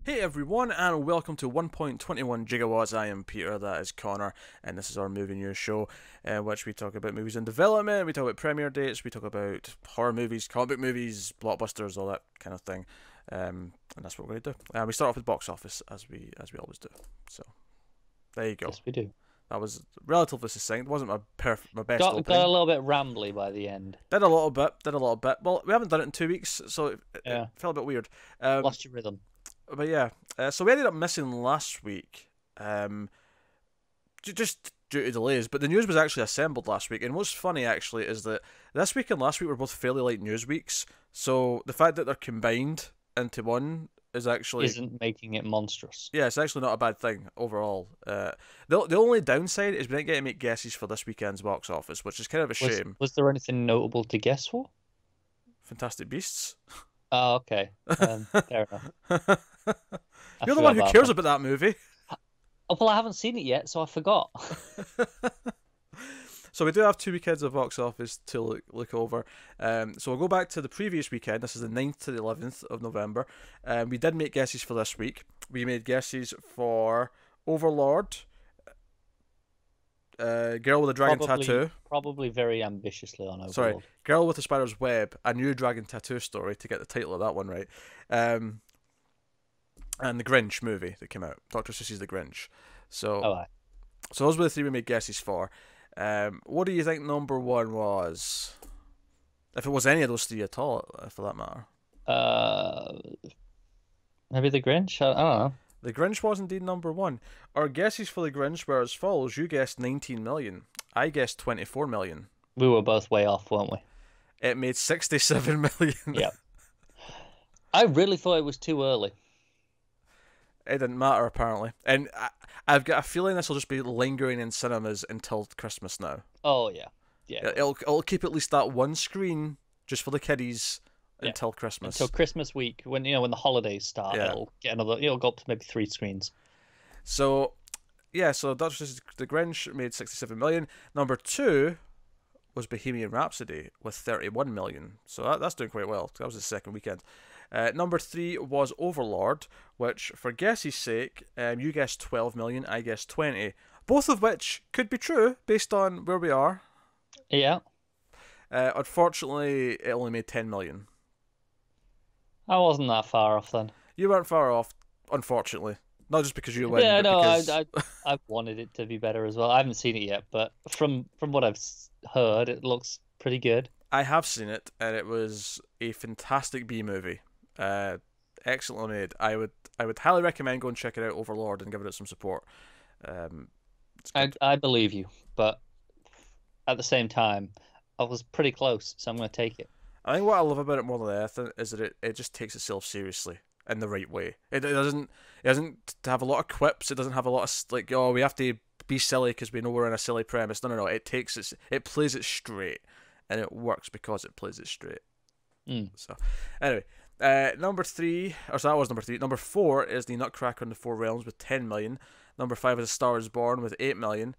Hey everyone, and welcome to 1.21 Gigawatts. I am Peter, that is Connor, and this is our movie news show, in which we talk about movies in development, we talk about premiere dates, we talk about horror movies, comic book movies, blockbusters, all that kind of thing, and that's what we're going to do. We start off with box office, as we always do. So, there you go. Yes, we do. That was relatively succinct. It wasn't my best Got opening. a little bit rambly by the end. Did a little bit. Well, we haven't done it in 2 weeks, so it felt a bit weird. Lost your rhythm. But yeah, so we ended up missing last week, just due to delays. But the news was actually assembled last week, and what's funny actually is that this week and last week were both fairly light news weeks. So the fact that they're combined into one is actually isn't making it monstrous. Yeah, it's actually not a bad thing overall. The only downside is we didn't get to make guesses for this weekend's box office, which is kind of a shame. Was there anything notable to guess for? Fantastic Beasts. Oh, okay. Fair enough. You're the one who cares about that movie. Oh, well, I haven't seen it yet, so I forgot. So we do have 2 weekends of box office to look over. So we'll go back to the previous weekend. This is the 9th to the 11th of November. We did make guesses for this week. We made guesses for Overlord, Girl with a Dragon Tattoo. Probably very ambitiously on Overlord. Sorry, Girl with a Spider's Web, a new dragon tattoo story, to get the title of that one right. And the Grinch movie that came out. Dr. Seuss's The Grinch. So those were the 3 we made guesses for. What do you think number 1 was? If it was any of those 3 at all, for that matter. Maybe The Grinch? I don't know. The Grinch was indeed number 1. Our guesses for The Grinch were as follows. You guessed 19 million. I guessed 24 million. We were both way off, weren't we? It made 67 million. Yeah. I really thought it was too early. It didn't matter, apparently. And I've got a feeling this will just be lingering in cinemas until Christmas now. Oh, yeah. Yeah. It'll keep at least that one screen just for the kiddies until Christmas. Until Christmas week, when the holidays start, it'll get another. It'll go up to maybe 3 screens. So, yeah. So Dr. Seuss's The Grinch made 67 million. Number 2 was Bohemian Rhapsody with 31 million. So that's doing quite well. That was the second weekend. Number 3 was Overlord, which, for guess's sake, you guessed 12 million, I guessed 20. Both of which could be true based on where we are. Yeah. Unfortunately, it only made 10 million. I wasn't that far off then. You weren't far off, unfortunately. Not just because you win. Yeah, no, because... I wanted it to be better as well. I haven't seen it yet, but from what I've heard, it looks pretty good. I have seen it, and it was a fantastic B movie. Excellently made. I would highly recommend go and check it out, Overlord, and give it some support. I believe you, but at the same time, I was pretty close, so I'm going to take it. I think what I love about it more than anything is that it just takes itself seriously in the right way. It doesn't have a lot of quips. It doesn't have a lot of like, oh, we have to be silly because we know we're in a silly premise. No. It plays it straight, and it works because it plays it straight. So anyway. Number 3, or so that was number 3. Number 4 is The Nutcracker in the Four Realms with 10 million. Number 5 is A Star Is Born with 8 million.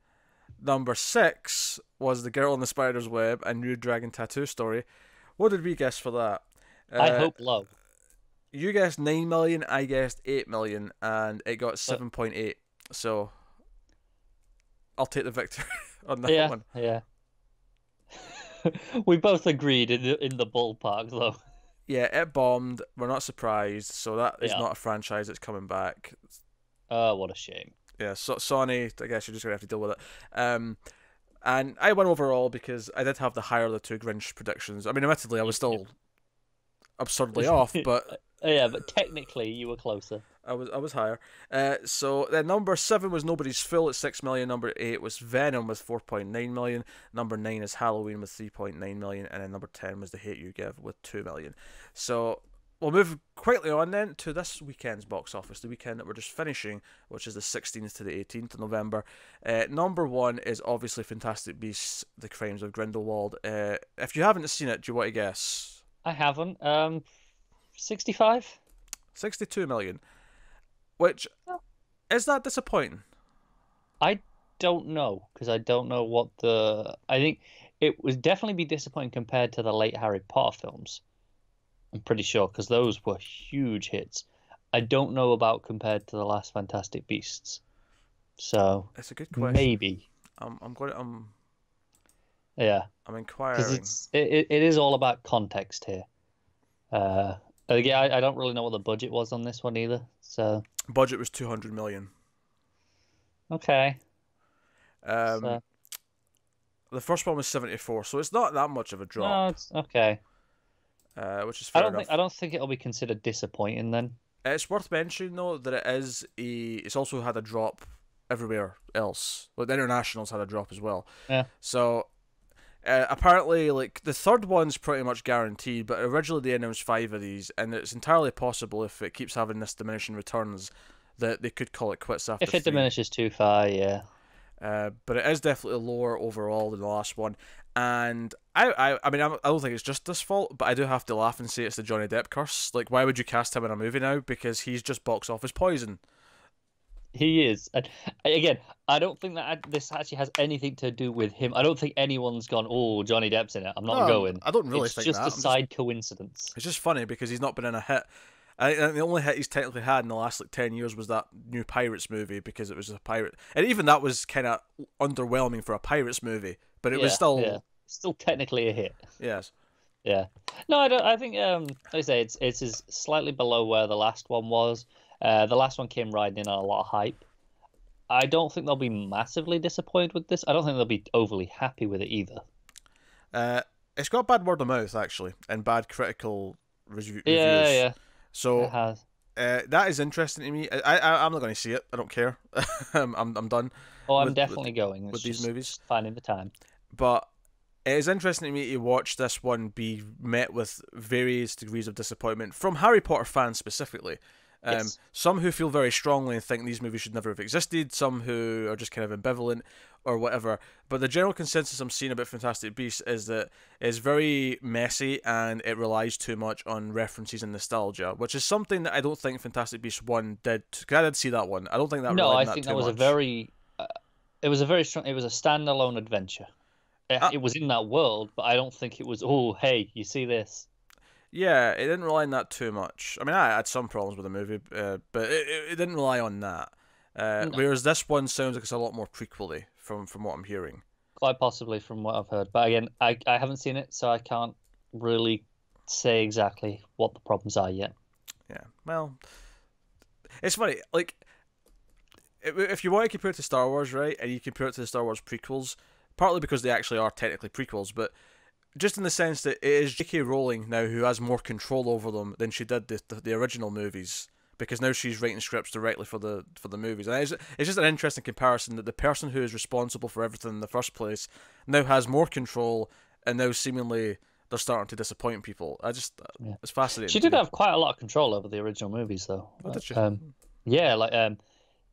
Number 6 was The Girl in the Spider's Web, a new dragon tattoo story. What did we guess for that? I hope low. You guessed 9 million, I guessed 8 million, and it got 7.8. So I'll take the victory on that one. Yeah. We both agreed in the ballpark though. Yeah, it bombed. We're not surprised. So that is not a franchise that's coming back. What a shame. Yeah, so Sony, I guess you're just going to have to deal with it. And I won overall because I did have the higher of the 2 Grinch predictions. I mean, admittedly, I was still absurdly off, but... Yeah, but technically you were closer. I was higher. So then number 7 was Nobody's Fool at 6 million. Number 8 was Venom with 4.9 million. Number 9 is Halloween with 3.9 million. And then number 10 was The Hate You Give with 2 million. So we'll move quickly on then to this weekend's box office, the weekend that we're just finishing, which is the 16th to the 18th of November. Number 1 is obviously Fantastic Beasts: The Crimes of Grindelwald. If you haven't seen it, do you want to guess? I haven't. 65? 62 million. Which, is that disappointing? I don't know, because I don't know what I think it would definitely be disappointing compared to the late Harry Potter films. I'm pretty sure, because those were huge hits. I don't know about compared to the last Fantastic Beasts. So It's a good question. maybe, yeah, I'm because inquiring. it is all about context here. Uh, again, I don't really know what the budget was on this one either. So Budget was 200 million. okay, Um, so the first one was 74, so it's not that much of a no, drop, it's okay. which is fair I enough. don't think it'll be considered disappointing then. It's worth mentioning though that it's also had a drop everywhere else. Like the internationals had a drop as well. Yeah. So apparently, like the third one's pretty much guaranteed, but originally they announced 5 of these, and it's entirely possible if it keeps having this diminishing returns that they could call it quits after If it 3. diminishes too far, yeah. But it is definitely lower overall than the last one, and I mean I don't think it's just this fault, but I do have to laugh and say it's the Johnny Depp curse. Like, why would you cast him in a movie now? Because he's just box office poison. He is. And again, I don't think that this actually has anything to do with him. I don't think anyone's gone, oh, Johnny Depp's in it. I'm not No, going. I don't really It's think just that. a side coincidence. It's just funny because he's not been in a hit. I think the only hit he's technically had in the last like 10 years was that new Pirates movie, because it was a pirate, and even that was kind of underwhelming for a Pirates movie, but it was Yeah, yeah. still Still technically a hit. yes. Yeah. No, I don't. I think like I say it's is slightly below where the last one was. The last one came riding in on a lot of hype. I don't think they'll be massively disappointed with this. I don't think they'll be overly happy with it either. Uh, it's got bad word of mouth actually, and bad critical Yeah, reviews. yeah, it So has. that is interesting to me. I'm not going to see it. I don't care. I'm done Oh, I'm with definitely going. It's with these movies. just finding the time. But it is interesting to me to watch this one be met with various degrees of disappointment from Harry Potter fans specifically. Yes. Some who feel very strongly and think these movies should never have existed, some who are just kind of ambivalent or whatever. But the general consensus I'm seeing about Fantastic Beasts is that it's very messy and it relies too much on references and nostalgia, which is something that I don't think Fantastic Beasts 1 did. Cause I did see that one. I don't think that No, relied I on that think too that was a much. very. It was a very strong. It was a standalone adventure. Uh, It was in that world, but I don't think it was. Oh, hey, you see this? Yeah, it didn't rely on that too much. I mean, I had some problems with the movie, but it didn't rely on that. No, Whereas this one sounds like it's a lot more prequely from what I'm hearing. quite possibly from what I've heard. But again, I haven't seen it, so I can't really say exactly what the problems are yet. Yeah, well, it's funny. Like, if you want to compare it to Star Wars, right, and you compare it to the Star Wars prequels, partly because they actually are technically prequels, but just in the sense that it is J.K. Rowling now who has more control over them than she did the original movies, because now she's writing scripts directly for the movies, and it's just an interesting comparison that the person who is responsible for everything in the first place now has more control, and now seemingly they're starting to disappoint people. Yeah. It's fascinating. She To did me. have quite a lot of control over the original movies, though. What did she? Yeah, like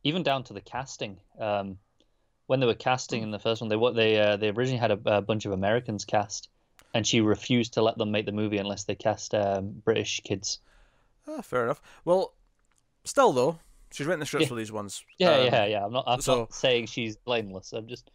even down to the casting. When they were casting in the first one, they originally had a bunch of Americans cast, and she refused to let them make the movie unless they cast British kids. Fair enough. Well, still though, she's written the scripts Yeah, for these ones. yeah. I'm So not saying she's blameless. I'm just,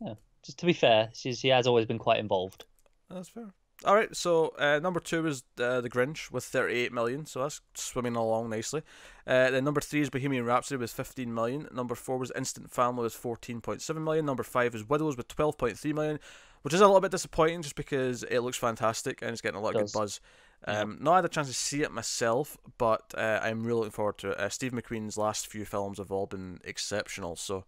yeah, just to be fair, she has always been quite involved. that's fair. All right, so number 2 is The Grinch with 38 million, so that's swimming along nicely. Then number 3 is Bohemian Rhapsody with 15 million. Number 4 was Instant Family with 14.7 million. Number 5 is Widows with 12.3 million, which is a little bit disappointing just because it looks fantastic and it's getting a lot of good buzz. Yeah. Not had a chance to see it myself, but I'm really looking forward to it. Steve McQueen's last few films have all been exceptional, so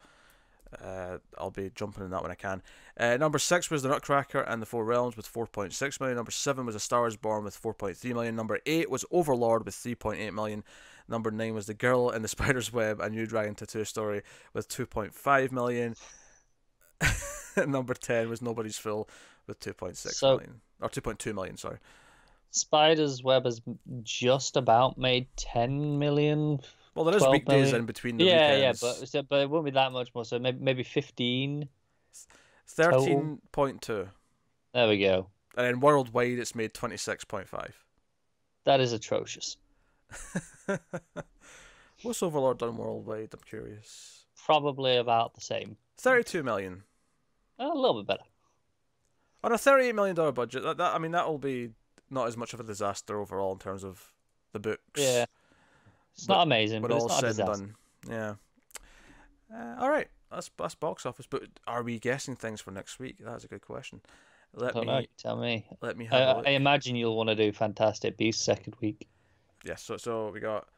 I'll be jumping in that when I can. Number 6 was The Nutcracker and the Four Realms with 4.6 million. Number 7 was A Star Is Born with 4.3 million. Number 8 was Overlord with 3.8 million. Number 9 was The Girl in the Spider's Web, A New Dragon Tattoo Story with 2.5 million. Number 10 was Nobody's Fool with 2.6 million. Or 2.2 million, sorry. Spider's Web has just about made 10 million. Well, there is 12 weekdays million. in between the Yeah, weekends. but it won't be that much more. So maybe 15 total. 13.2. There we go. And then worldwide, it's made 26.5. That is atrocious. What's Overlord done worldwide? I'm curious. Probably about the same. 32 million. A little bit better. On a $38 million budget, I mean, that'll be not as much of a disaster overall in terms of the books. Yeah. It's not amazing, but it's all not a said and disaster. done. Yeah. All right. That's box office. But are we guessing things for next week? That's a good question. I don't know. You tell me. Let me have a look. I imagine you'll want to do Fantastic Beasts second week. Yeah. So we got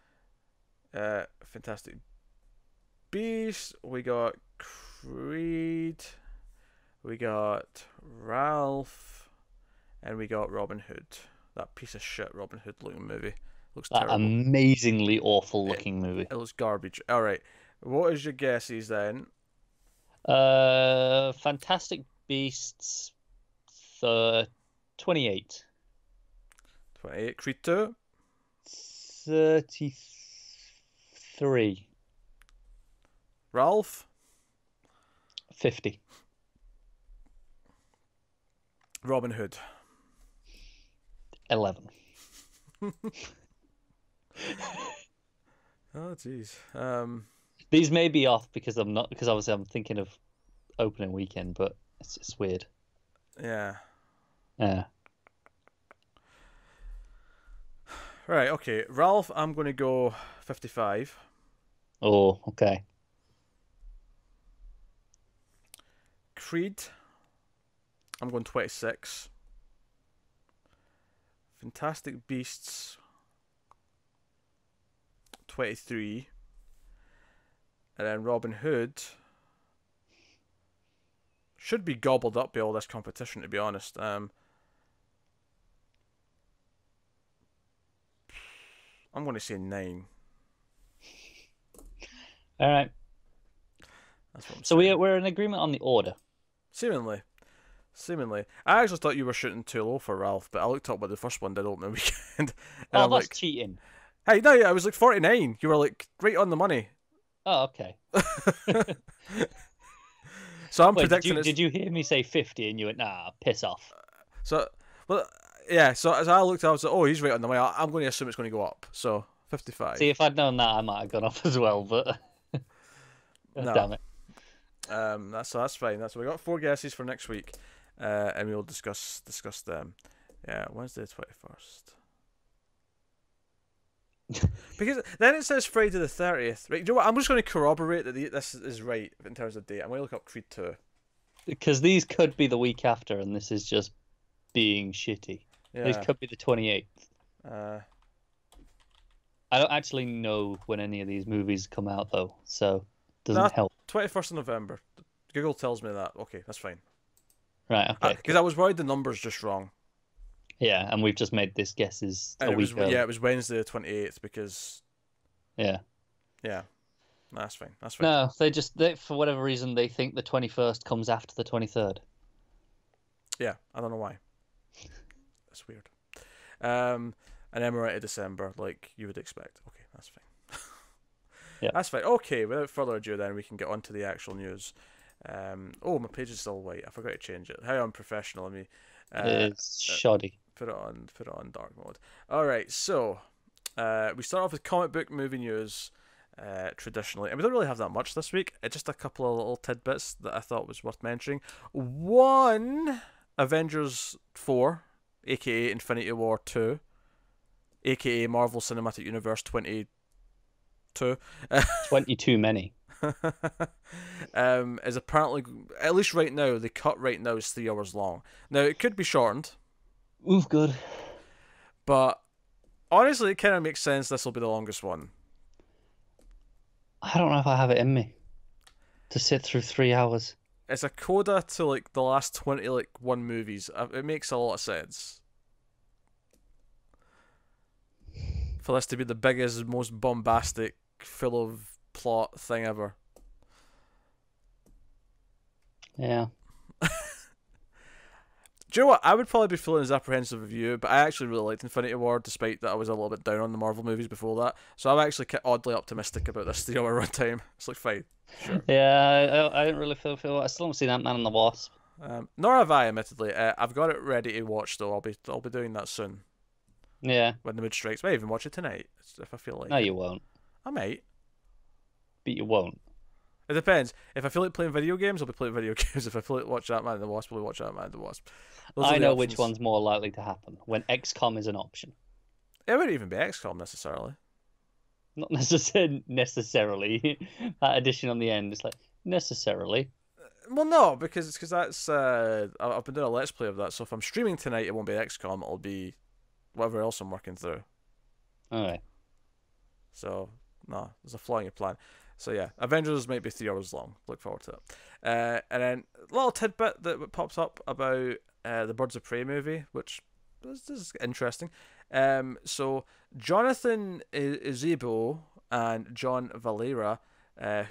Fantastic Beasts. We got Creed. We got Ralph, and we got Robin Hood. That piece of shit Robin Hood looking movie. Looks That terrible. amazingly awful looking movie. It looks garbage. All right. What is your guesses then? Fantastic Beasts, 28. 28. Creed 2. 33. Ralph. 50. Robin Hood. 11. Oh jeez. These may be off because obviously I'm thinking of opening weekend, but it's weird. Yeah. Yeah. Right. Okay. Ralph. I'm going to go 55. Oh, okay. Creed. I'm going 26. Fantastic Beasts. 23. And then Robin Hood should be gobbled up by all this competition, to be honest. I'm going to say 9. All right. That's what I'm So saying. we're in agreement on the order. Seemingly. I actually thought you were shooting too low for Ralph, but I looked up what the first one did opening weekend. And Oh, I'm that's like, cheating. hey, no, yeah, I was like 49. You were like right on the money. Oh, okay. So I'm Wait, predicting did you hear me say 50 and you went, nah, piss off? So, well, yeah. So as I looked, I was like, oh, he's right on the way. I'm going to assume it's going to go up. So 55. See, if I'd known that, I might have gone off as well, but No. damn it. That's fine. So we got 4 guesses for next week, and we'll discuss them. Yeah, Wednesday the 21st. Because then it says Friday the 30th. Right? You know what? I'm just going to corroborate that this is right in terms of date. I'm going to look up Creed 2. Because these could be the week after, and this is just being shitty. Yeah. These could be the 28th. Uh, I don't actually know when any of these movies come out, though, so it doesn't help. 21st of November. Google tells me that. Okay, that's fine. Right, okay. Because I was worried the number's just wrong. Yeah, and we've just made this guesses a week early. Yeah, it was Wednesday the 28th because... Yeah. Yeah. That's fine. No, they for whatever reason, they think the 21st comes after the 23rd. Yeah, I don't know why. That's weird. And then we're into December, like you would expect. Okay, that's fine. Yeah. That's fine. Okay, without further ado, then we can get on to the actual news. Oh, my page is still white. I forgot to change it. How unprofessional of me. It's shoddy. Put it on dark mode. All right, so we start off with comic book movie news. Traditionally, and we don't really have that much this week. Just a couple of little tidbits that I thought was worth mentioning. One, Avengers 4, aka Infinity War 2, aka Marvel Cinematic Universe 22. 22 many. Is apparently, at least right now, the cut right now is 3 hours long. Now it could be shortened. Ooh, good. But honestly, it kind of makes sense. This will be the longest one. I don't know if I have it in me to sit through 3 hours. It's a coda to like the last 21 movies. It makes a lot of sense for this to be the biggest, most bombastic, full of plot thing ever. Yeah. Do you know what? I would probably be feeling as apprehensive of you, but I actually really liked Infinity War, despite that I was a little bit down on the Marvel movies before that. So I'm actually oddly optimistic about this 3 hour runtime. It's like fine. Sure. Yeah, I didn't really feel. I still haven't seen Ant-Man and the Wasp. Nor have I, admittedly. I've got it ready to watch though. I'll be doing that soon. Yeah. When the mood strikes. I might even watch it tonight if I feel like. No, it. you won't. I might. But you won't. It depends. If I feel like playing video games, I'll be playing video games. If I feel like watch Ant-Man and the Wasp, I'll watch Ant-Man and the Wasp. I know which one's more likely to happen when XCOM is an option. It wouldn't even be XCOM necessarily. Not necessarily. That addition on the end is like necessarily. Well, no, because that's I've been doing a let's play of that. So if I'm streaming tonight, it won't be XCOM. It'll be whatever else I'm working through. Okay. So no, there's a flaw in your plan. So yeah, Avengers might be 3 hours long. Look forward to it. And then a little tidbit that pops up about the Birds of Prey movie, which this is interesting. So Jonathan Izebo and John Valera,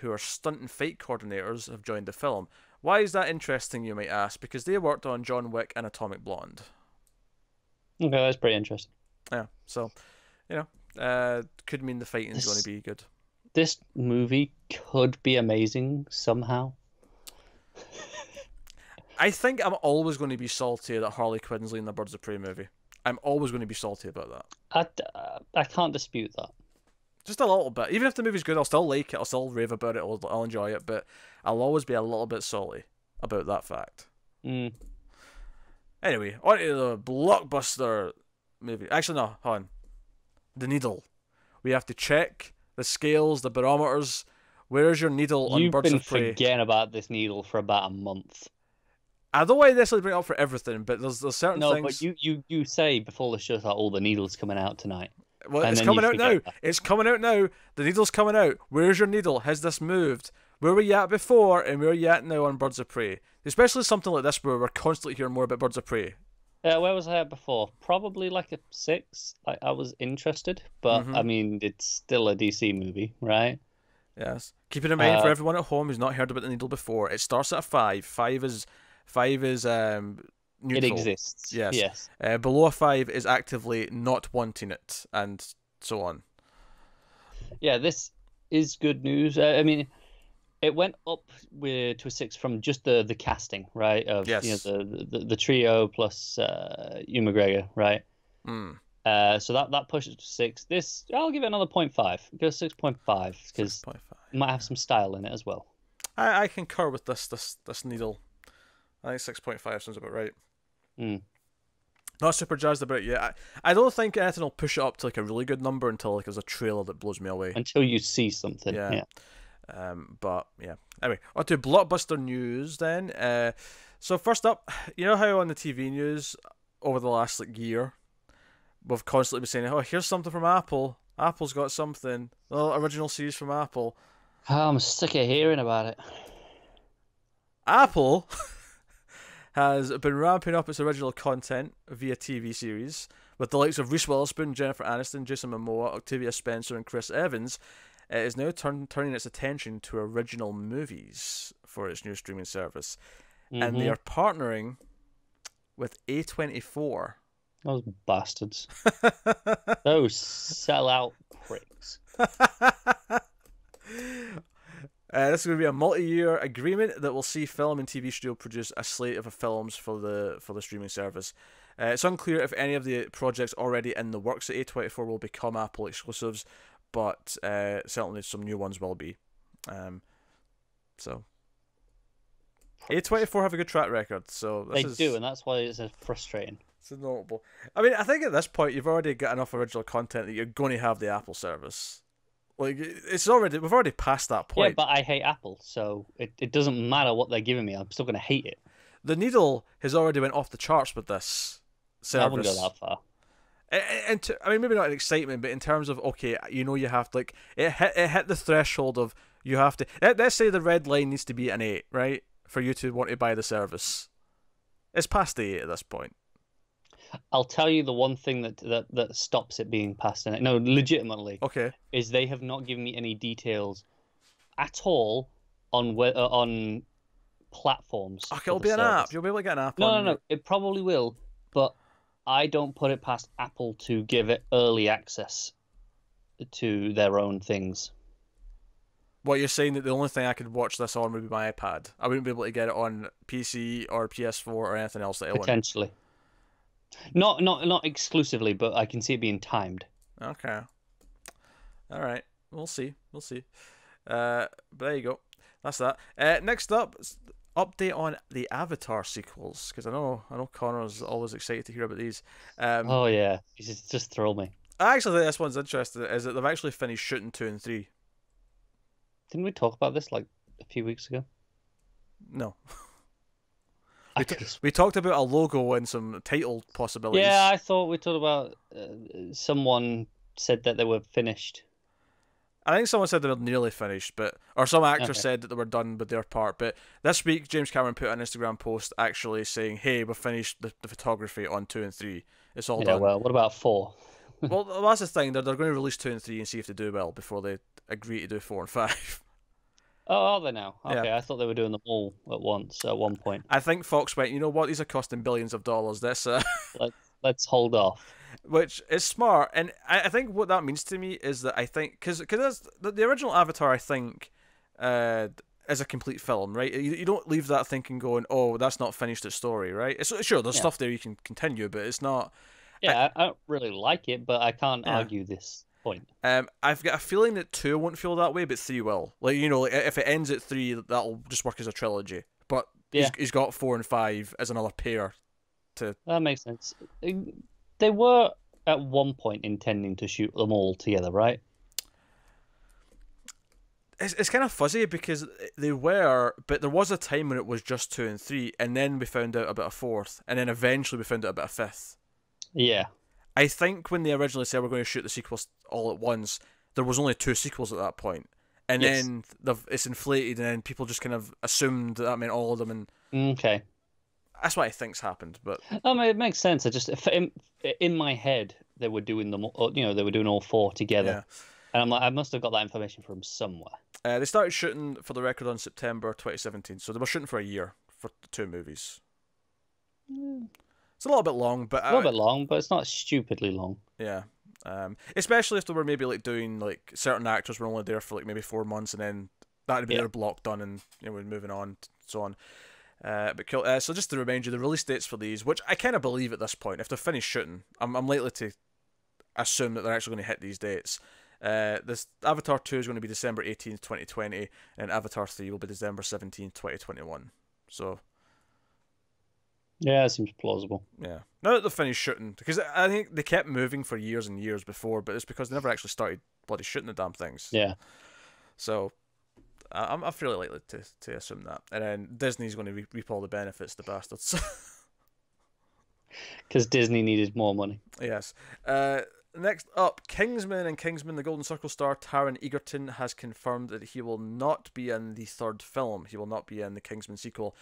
who are stunt and fight coordinators, have joined the film. Why is that interesting, you might ask? Because they worked on John Wick and Atomic Blonde. Okay, that's pretty interesting. Yeah, so, could mean the fighting is going to be good. This movie could be amazing somehow. I think I'm always going to be salty that Harley Quinn's leading the Birds of Prey movie. I'm always going to be salty about that. I can't dispute that. Just a little bit. Even if the movie's good, I'll still like it. I'll still rave about it. I'll enjoy it. But I'll always be a little bit salty about that fact. Mm. Anyway, on to the Blockbuster movie. Actually, no, hold on. The needle. We have to check the scales, the barometers. Where's your needle on Birds of Prey? You've been forgetting about this needle for about a month. I don't want to necessarily bring it up for everything, but there's certain things. No, but you say before the show that all the needles coming out tonight. Well, it's coming out now. It's coming out now. The needle's coming out. Where's your needle? Has this moved? Where were you at before and where are you at now on Birds of Prey? Especially something like this where we're constantly hearing more about Birds of Prey. Where was I at before? Probably like a 6. I was interested, but I mean, it's still a DC movie, right? Yes. Keeping in mind for everyone at home who's not heard about the needle before, it starts at a 5. 5 is neutral. It exists. Yes. Below a 5 is actively not wanting it, and so on. Yeah, this is good news. I mean, it went up to a 6 from just the casting, right? Of the trio plus Ewan McGregor, right? So that pushes to 6. This I'll give it another 0.5. Go 6.5 because it might have some style in it as well. I concur with this needle. I think 6.5 sounds about right. Not super jazzed about it yet. I don't think anything will push it up to like a really good number until like there's a trailer that blows me away. Until you see something. Yeah. But yeah. Anyway, on to Blockbuster news then. So first up, you know how on the TV news over the last like year, we've constantly been saying, "Oh, here's something from Apple. Apple's got something. The original series from Apple." Oh, I'm sick of hearing about it. Apple has been ramping up its original content via TV series, with the likes of Reese Witherspoon, Jennifer Aniston, Jason Momoa, Octavia Spencer, and Chris Evans. It is now turning its attention to original movies for its new streaming service, and they are partnering with A24. Those bastards. Those sellout pricks. This is going to be a multi-year agreement that will see film and TV studio produce a slate of films for the streaming service. It's unclear if any of the projects already in the works at A24 will become Apple exclusives, but certainly some new ones will be. So A24 have a good track record, so they do, and that's why it's frustrating. It's notable. I mean, I think at this point you've already got enough original content that you're going to have the Apple service. Like we've already passed that point. Yeah, but I hate Apple, so it doesn't matter what they're giving me. I'm still going to hate it. The needle has already went off the charts with this service. I wouldn't go that far. I mean, maybe not in excitement, but in terms of okay, you have to, like it hit the threshold of you have to. Let's say the red line needs to be an 8, right, for you to want to buy the service. It's past the 8 at this point. I'll tell you the one thing that stops it being past an 8. No, legitimately. Okay. Is they have not given me any details at all on platforms. Okay, it'll be an app. You'll be able to get an app. No. It probably will, but I don't put it past Apple to give it early access to their own things. What you're saying that the only thing I could watch this on would be my iPad. I wouldn't be able to get it on PC or PS4 or anything else that I want. Potentially. Not exclusively, but I can see it being timed. Okay. All right. We'll see. But there you go. That's that. Next up, update on the Avatar sequels, because I know Connor's always excited to hear about these. Oh yeah, just thrill me. I actually think this one's interesting. Is that they've actually finished shooting 2 and 3? Didn't we talk about this like a few weeks ago? No. I We, could have. we talked about a logo and some title possibilities. Yeah, I thought we talked about someone said that they were finished. I think someone said they were nearly finished, or some actor Okay. said that they were done with their part. But this week, James Cameron put an Instagram post actually saying, "Hey, we've finished the photography on 2 and 3. It's all Yeah, done." well, what about 4? Well, that's the thing. They're going to release 2 and 3 and see if they do well before they agree to do 4 and 5. Oh, are they now? Yeah. Okay, I thought they were doing them all at once at one point. I think Fox went, you know what? These are costing billions of dollars. This, Let's hold off. which is smart. And I think what that means to me is that I think because the original Avatar, I think, is a complete film, right? You don't leave that thinking going, oh, that's not finished its story, right? It's sure there's Yeah. stuff there you can continue, but it's not. Yeah, I don't really like it, but I can't Yeah. argue this point. I've got a feeling that 2 won't feel that way, but 3 will. Like, you know, like, if it ends at 3, that'll just work as a trilogy. But Yeah. he's got 4 and 5 as another pair to. That makes sense. They were at one point intending to shoot them all together, right? It's kind of fuzzy because they were, but there was a time when it was just 2 and 3, and then we found out about a fourth, and then eventually we found out about a fifth. Yeah. I think when they originally said we're going to shoot the sequels all at once, there was only 2 sequels at that point, and Yes. then it's inflated, and then people just kind of assumed that meant all of them, and Okay. that's what I think's happened. But It makes sense. I just in my head they were doing them, they were doing all 4 together, and I'm like, I must have got that information from somewhere. they started shooting, for the record, on September 2017, so they were shooting for a year for the 2 movies. It's a little bit long, but A little bit long, but it's not stupidly long. yeah. Especially if they were maybe like doing like certain actors were only there for like maybe 4 months, and then that'd be their block done, and we're moving on, so on. But cool. So just to remind you, the release dates for these, which I kind of believe at this point, if they're finished shooting, I'm likely to assume that they're actually going to hit these dates. This Avatar 2 is going to be December 18th, 2020, and Avatar 3 will be December 17th, 2021. So. Yeah, it seems plausible. Yeah. Now that they've finished shooting, because I think they kept moving for years and years before, but it's because they never actually started bloody shooting the damn things. Yeah. So I'm fairly likely to assume that. And then Disney's going to reap all the benefits, the bastards. Because Disney needed more money. Yes. Next up, Kingsman and Kingsman, the Golden Circle star Taron Egerton has confirmed that he will not be in the third film. He will not be in the Kingsman sequel.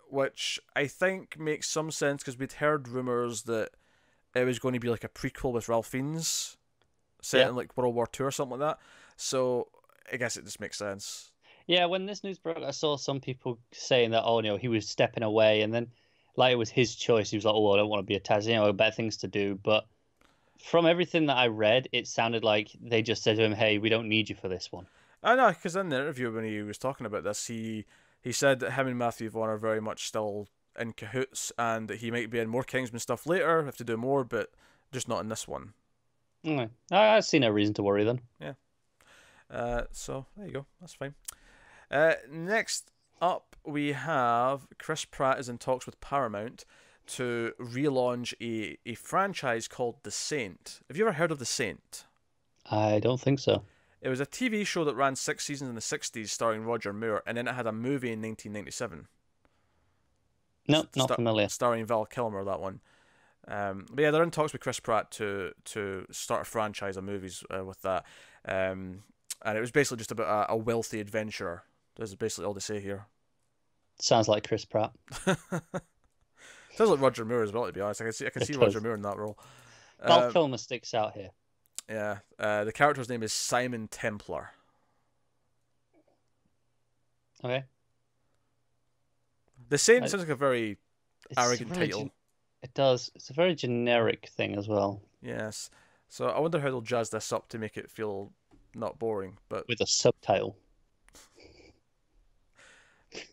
Which I think makes some sense because we'd heard rumours that it was going to be like a prequel with Ralph Fiennes set in like World War II or something like that. So I guess it just makes sense. Yeah, when this news broke, I saw some people saying that, he was stepping away, and then like it was his choice. He was like, I don't want to be attached. Better things to do. But from everything that I read, it sounded like they just said to him, hey, we don't need you for this one. I know, because in the interview when he was talking about this, he said that him and Matthew Vaughn are very much still in cahoots, and that he might be in more Kingsman stuff later, have to do more, but just not in this one. I see no reason to worry then. Yeah. So there you go. That's fine. Next up, we have Chris Pratt is in talks with Paramount to relaunch a franchise called The Saint. Have you ever heard of The Saint? I don't think so. It was a TV show that ran 6 seasons in the 60s starring Roger Moore, and then it had a movie in 1997. No, not familiar. Starring Val Kilmer, that one. But yeah, they're in talks with Chris Pratt to start a franchise of movies with that. And it was basically just about a wealthy adventurer. That's basically all they say here. Sounds like Chris Pratt. Sounds like Roger Moore as well, to be honest. I can see Roger Moore in that role. Val Kilmer sticks out here. Yeah. The character's name is Simon Templar. Okay. The Saint sounds like a very arrogant title. It does. It's a very generic thing as well. Yes. So I wonder how they'll jazz this up to make it feel not boring. But with a subtitle.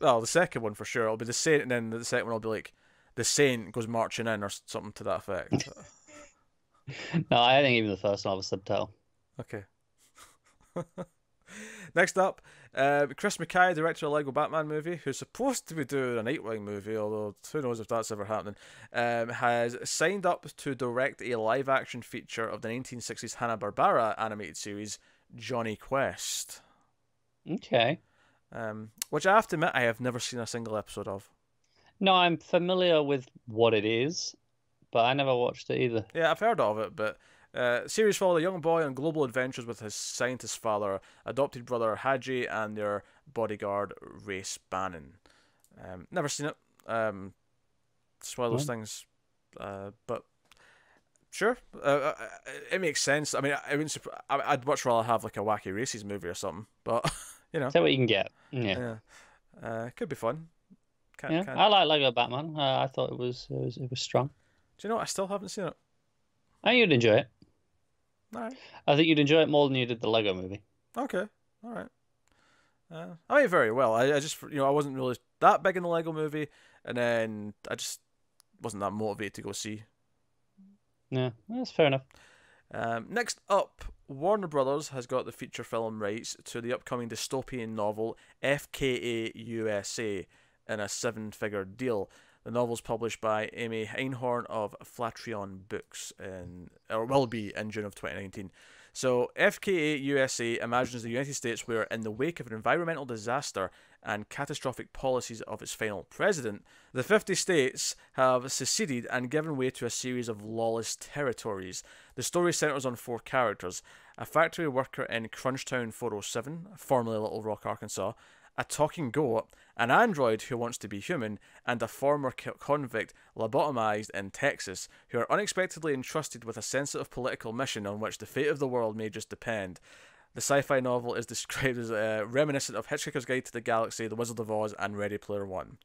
Well, the second one for sure. It'll be The Saint, and then the second one will be like, The Saint goes marching in, or something to that effect. No, I think even the first one will have a subtitle. Okay. Next up, Chris McKay, director of Lego Batman movie, who's supposed to be doing a Nightwing movie, although who knows if that's ever happening, has signed up to direct a live-action feature of the 1960s Hanna-Barbera animated series, Johnny Quest. Okay. Which I have to admit I have never seen a single episode of. No, I'm familiar with what it is, but I never watched it either. Yeah, I've heard of it, but series follow a young boy on global adventures with his scientist father, adopted brother Haji, and their bodyguard Race Bannon. Never seen it. It's one of those things, but sure, it makes sense. I mean, I'd much rather have like a Wacky Races movie or something, but you know, Is that what you can get? Yeah. Could be fun. I like Lego Batman. I thought it was strong. Do you know what? I still haven't seen it. I think you'd enjoy it. All right. I think you'd enjoy it more than you did the Lego movie. Okay. All right. I mean, very well. I just, I wasn't really that big in the Lego movie, and then I just wasn't that motivated to go see. Yeah, that's fair enough. Next up, Warner Brothers has got the feature film rights to the upcoming dystopian novel FKA USA in a 7-figure deal. The novel's published by Amy Einhorn of Flatrion Books, or will be in June of 2019. So, FKA USA imagines the United States where, in the wake of an environmental disaster and catastrophic policies of its final president, the 50 states have seceded and given way to a series of lawless territories. The story centers on 4 characters: a factory worker in Crunchtown 407, formerly Little Rock, Arkansas, a talking goat, an android who wants to be human, and a former convict lobotomized in Texas, who are unexpectedly entrusted with a sensitive political mission on which the fate of the world may just depend. The sci-fi novel is described as reminiscent of Hitchhiker's Guide to the Galaxy, The Wizard of Oz, and Ready Player One.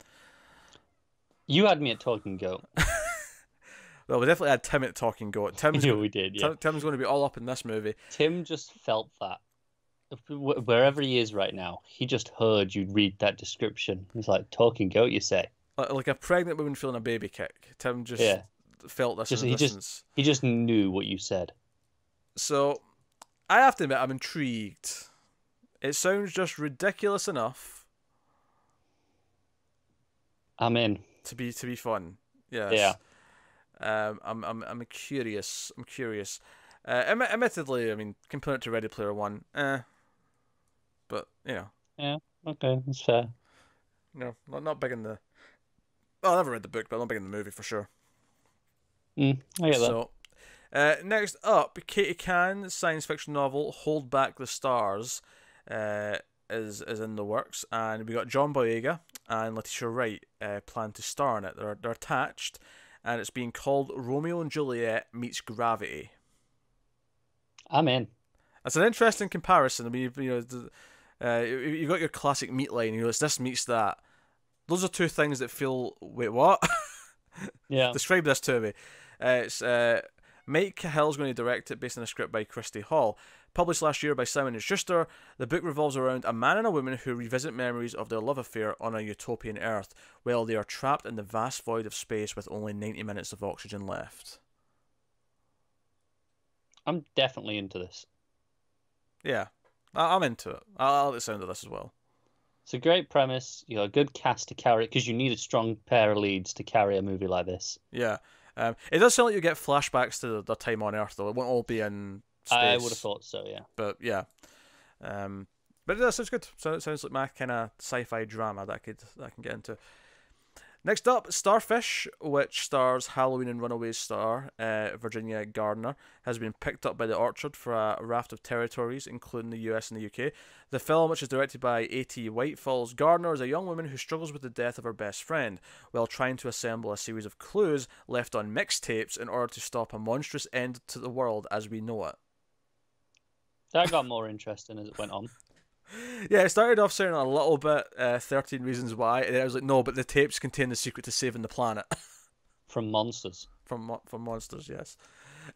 You had me at talking goat. Well, we definitely had Tim at talking goat. We did, yeah. Tim's going to be all up in this movie. Tim just felt that. Wherever he is right now, he just heard you read that description. He's like, talking goat, you say? Like a pregnant woman feeling a baby kick. Tim just felt this in the distance. He just knew what you said. So, I have to admit, I'm intrigued. It sounds just ridiculous enough. I'm in. To be fun. Yes. Yeah. I'm curious. Admittedly, I mean, compared to Ready Player One, but Yeah. Okay, that's fair. No, not big in the. Well, I never read the book, but I'm not big in the movie for sure. I get that. So, next up, Katie Can's science fiction novel "Hold Back the Stars" is in the works, and we got John Boyega and Letitia Wright plan to star in it. They're attached, and it's being called Romeo and Juliet meets Gravity. I'm in. That's an interesting comparison. I mean, you've got your classic meat line. This meets that. Those are two things that feel. Wait, what? Yeah. Describe this to me. It's Mike Cahill's going to direct it, based on a script by Christy Hall. Published last year by Simon & Schuster, the book revolves around a man and a woman who revisit memories of their love affair on a utopian Earth, while they are trapped in the vast void of space with only 90 minutes of oxygen left. I'm definitely into this. Yeah, I'm into it. I like the sound of this as well. It's a great premise. You got a good cast to carry it, because you need a strong pair of leads to carry a movie like this. Yeah. It does sound like you get flashbacks to the time on Earth, though. It won't all be in space. I would have thought so, yeah. But yeah. But it sounds good. So it sounds like my kind of sci-fi drama that I can get into. Next up, Starfish, which stars Halloween and Runaways star Virginia Gardner, has been picked up by the Orchard for a raft of territories, including the US and the UK. The film, which is directed by A.T. White, follows Gardner as a young woman who struggles with the death of her best friend, while trying to assemble a series of clues left on mixtapes in order to stop a monstrous end to the world as we know it. That got more interesting as it went on. Yeah, it started off sounding a little bit 13 Reasons Why, and then I was like, no, but the tapes contain the secret to saving the planet. From monsters. From monsters, yes.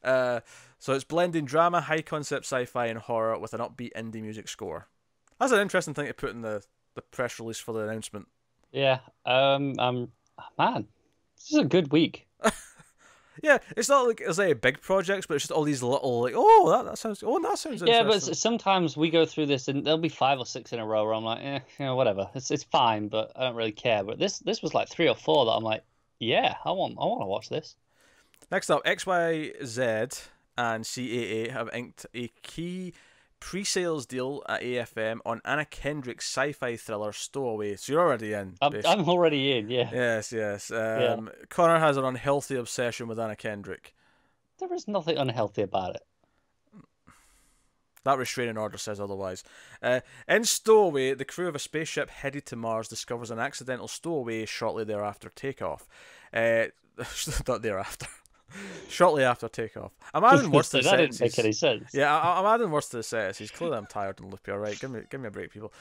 So it's blending drama, high-concept sci-fi, and horror with an upbeat indie music score. That's an interesting thing to put in the press release for the announcement. Yeah, man, this is a good week. Yeah, it's not like there's any big projects, but it's just all these little like, that sounds Yeah, but interesting. sometimes we go through this and there'll be 5 or 6 in a row where I'm like, whatever. It's fine, but I don't really care. But this was like 3 or 4 that I'm like, yeah, I want to watch this. Next up, XYZ and CAA have inked a key pre-sales deal at AFM on Anna Kendrick's sci-fi thriller Stowaway. So you're already in, basically. I'm already in. Yeah, Yes, yes. yeah. Connor has an unhealthy obsession with Anna Kendrick. There is nothing unhealthy about it. That restraining order says otherwise. In Stowaway, the crew of a spaceship headed to Mars discovers an accidental stowaway shortly thereafter takeoff. Not thereafter. Shortly after takeoff. I'm adding words to the That didn't sentences. make any sense. Yeah, I'm adding words to the sentences. Clearly I'm tired and loopy, alright? Give me a break, people.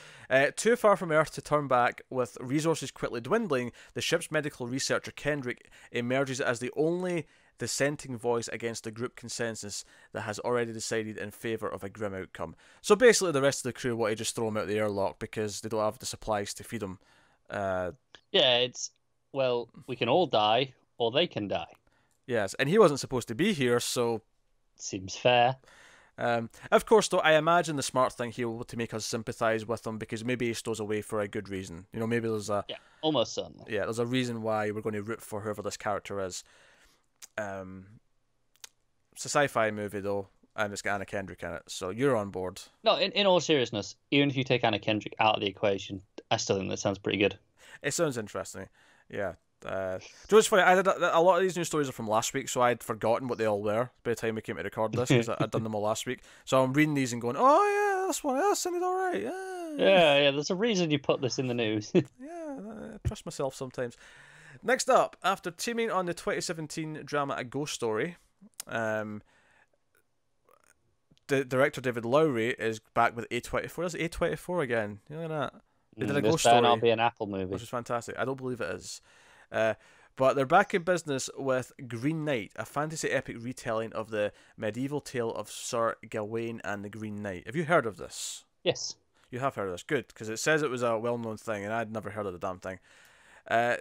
Too far from Earth to turn back, with resources quickly dwindling, the ship's medical researcher Kendrick emerges as the only dissenting voice against the group consensus that has already decided in favour of a grim outcome. So basically the rest of the crew want to just throw him out the airlock because they don't have the supplies to feed him. Yeah, well, we can all die, or they can die. Yes, and he wasn't supposed to be here, so... Seems fair. Of course, though, I imagine the smart thing here will be to make us sympathise with him because maybe he stows away for a good reason. You know, maybe there's a... Yeah, almost certainly. Yeah, there's a reason why we're going to root for whoever this character is. It's a sci-fi movie, though, and it's got Anna Kendrick in it, so you're on board. No, in all seriousness, even if you take Anna Kendrick out of the equation, I still think that sounds pretty good. It sounds interesting. Yeah. Do you know what's funny? A lot of these news stories are from last week, so I'd forgotten what they all were by the time we came to record this because I'd done them all last week. So I'm reading these and going, "Oh yeah, this one, that sounded all right." Yeah. There's a reason you put this in the news. Yeah, I trust myself sometimes. Next up, after teaming on the 2017 drama A Ghost Story, the director David Lowry is back with A24. That's A24 again. You know that? They did A Ghost Story. This better not be an Apple movie. Which is fantastic. I don't believe it is. But they're back in business with Green Knight, a fantasy epic retelling of the medieval tale of Sir Gawain and the Green Knight. Have you heard of this? Yes. You have heard of this. Good, because it says it was a well-known thing, and I'd never heard of the damn thing.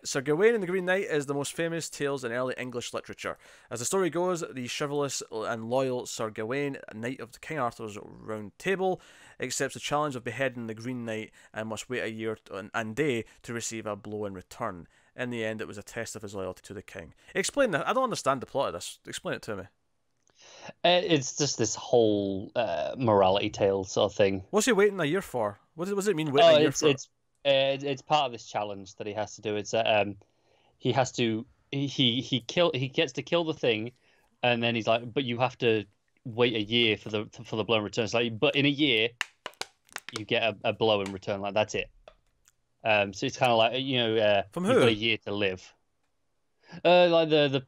Sir Gawain and the Green Knight is the most famous tales in early English literature. As the story goes, the chivalrous and loyal Sir Gawain, knight of King Arthur's Round Table, accepts the challenge of beheading the Green Knight and must wait a year and day to receive a blow in return. In the end, it was a test of his loyalty to the king. Explain that. I don't understand the plot of this. Explain it to me. It's just this whole morality tale sort of thing. What's he waiting a year for? What does it mean waiting a year for? It's part of this challenge that he has to do. It's he has to he gets to kill the thing, and then he's like, but you have to wait a year for the blow in return. It's like, but in a year, you get a blow in return. Like that's it. So it's kind of like From you've who? got a year to live. Like the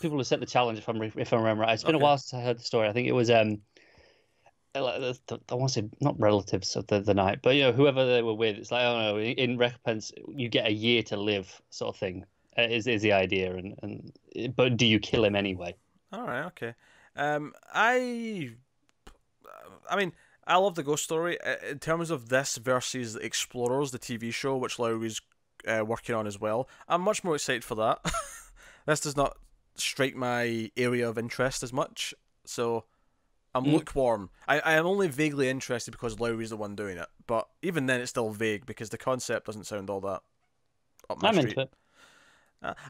people who set the challenge, if I remember right. It's been a while since I heard the story. I think it was I want to say not relatives of the night, but whoever they were with. It's like, oh no, in recompense you get a year to live, sort of thing. Is the idea, but do you kill him anyway? All right, okay. I mean, I love the Ghost Story. In terms of this versus Explorers, the TV show, which Lowry's working on as well, I'm much more excited for that. This does not strike my area of interest as much, so I'm lukewarm. I am only vaguely interested because Lowry's the one doing it, but even then it's still vague because the concept doesn't sound all that up my street. Into it.